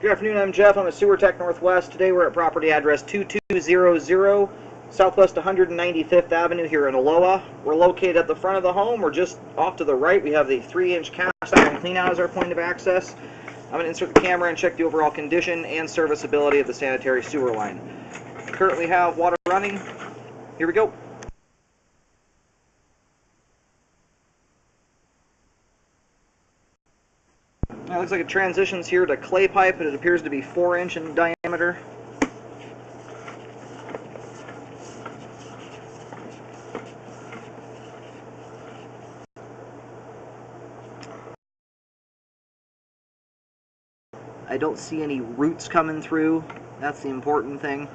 Good afternoon, I'm Jeff. I'm a Sewer Tech Northwest. Today we're at property address 2200 Southwest 195th Avenue here in Aloha. We're located at the front of the home. We're just off to the right. We have the 3-inch cast iron cleanout as our point of access. I'm going to insert the camera and check the overall condition and serviceability of the sanitary sewer line. We currently have water running. Here we go. It looks like it transitions here to clay pipe, and it appears to be 4-inch in diameter. I don't see any roots coming through. That's the important thing.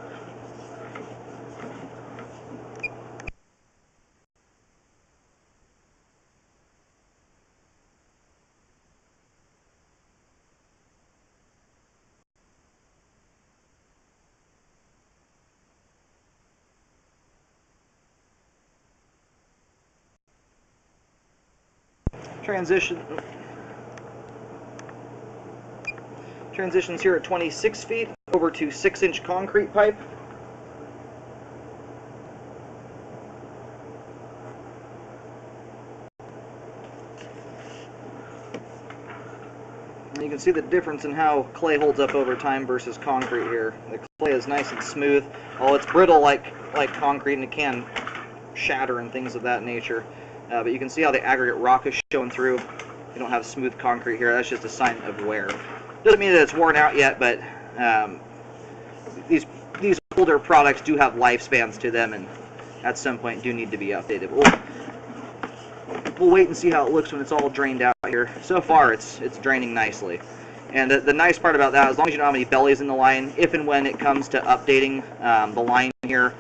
Transitions here at 26 feet over to 6-inch concrete pipe. And you can see the difference in how clay holds up over time versus concrete here. The clay is nice and smooth. Oh, it's brittle like concrete, and it can shatter and things of that nature. But you can see how the aggregate rock is showing through. You don't have smooth concrete here. That's just a sign of wear. Doesn't mean that it's worn out yet, but these older products do have lifespans to them, and at some point do need to be updated. We'll wait and see how it looks when it's all drained out here. So far, it's draining nicely. And the nice part about that, as long as you don't have any bellies in the line, if and when it comes to updating the line here,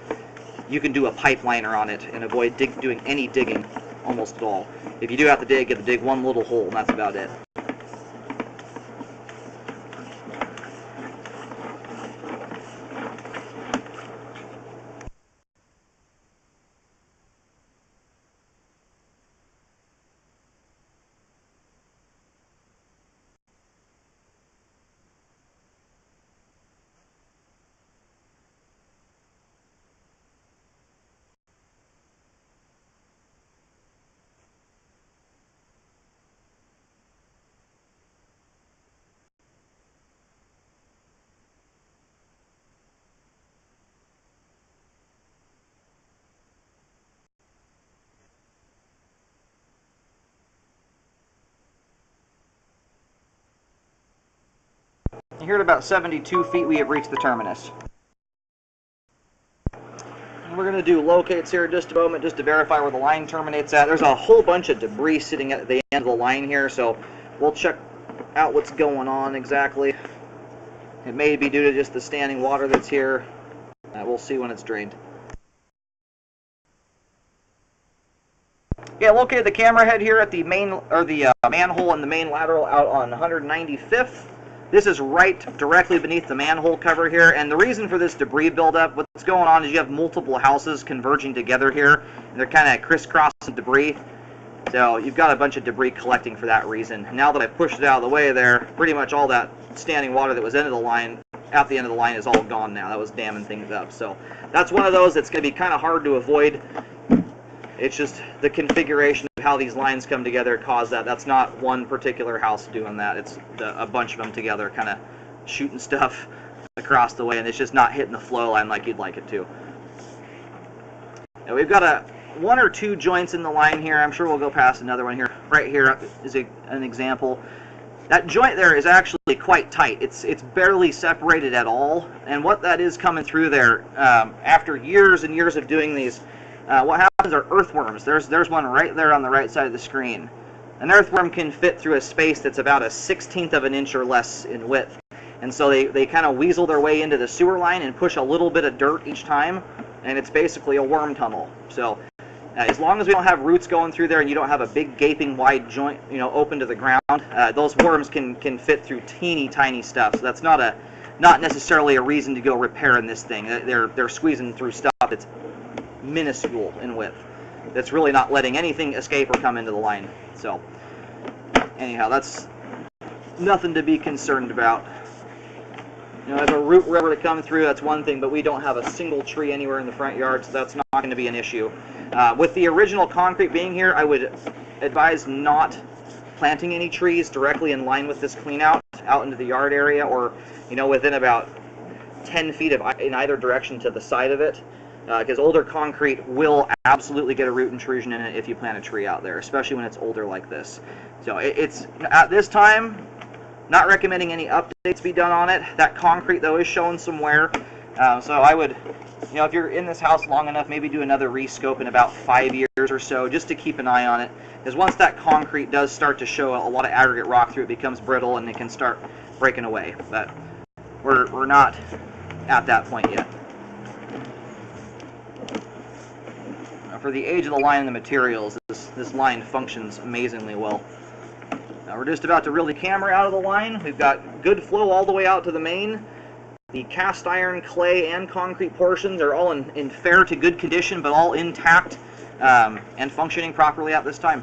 you can do a pipeliner on it and avoid doing any digging almost at all. If you do have to dig, you have to dig one little hole, and that's about it. Here at about 72 feet, we have reached the terminus. And we're going to do locates here in just a moment, just to verify where the line terminates at. There's a whole bunch of debris sitting at the end of the line here, so we'll check out what's going on exactly. It may be due to just the standing water that's here. We'll see when it's drained. Yeah, located the camera head here at the manhole in the main lateral out on 195th. This is right directly beneath the manhole cover here, and the reason for this debris buildup, what's going on is you have multiple houses converging together here, and they're kind of crisscrossing debris. So you've got a bunch of debris collecting for that reason. Now that I've pushed it out of the way there, pretty much all that standing water that was at the end of the line is all gone now. That was damming things up. So that's one of those that's going to be kind of hard to avoid. It's just the configuration of how these lines come together cause that. That's not one particular house doing that. It's a bunch of them together kind of shooting stuff across the way, and it's just not hitting the flow line like you'd like it to. Now we've got one or two joints in the line here. I'm sure we'll go past another one here. Right here is an example. That joint there is actually quite tight. It's barely separated at all, and what that is coming through there, after years and years of doing these, what happens are earthworms. There's one right there on the right side of the screen. An earthworm can fit through a space that's about a 1/16 of an inch or less in width. And so they kind of weasel their way into the sewer line and push a little bit of dirt each time, and it's basically a worm tunnel. So as long as we don't have roots going through there and you don't have a big gaping wide joint, open to the ground, those worms can fit through teeny tiny stuff. So that's not necessarily a reason to go repairing this thing. They're squeezing through stuff that's minuscule in width. That's really not letting anything escape or come into the line. So anyhow, that's nothing to be concerned about. You know, if a root were to come through, that's one thing, but we don't have a single tree anywhere in the front yard, so that's not going to be an issue. With the original concrete being here, I would advise not planting any trees directly in line with this clean out into the yard area, or within about 10 feet in either direction to the side of it, because older concrete will absolutely get a root intrusion in it if you plant a tree out there, especially when it's older like this. So it's at this time not recommending any updates be done on it. That concrete though is showing some wear, so I would, if you're in this house long enough, maybe do another rescope in about 5 years or so, just to keep an eye on it. Because once that concrete does start to show a lot of aggregate rock through it, becomes brittle and it can start breaking away. But we're not at that point yet. Now, for the age of the line and the materials, this line functions amazingly well. Now we're just about to reel the camera out of the line. We've got good flow all the way out to the main. The cast iron, clay, and concrete portions are all in fair to good condition, but all intact and functioning properly at this time.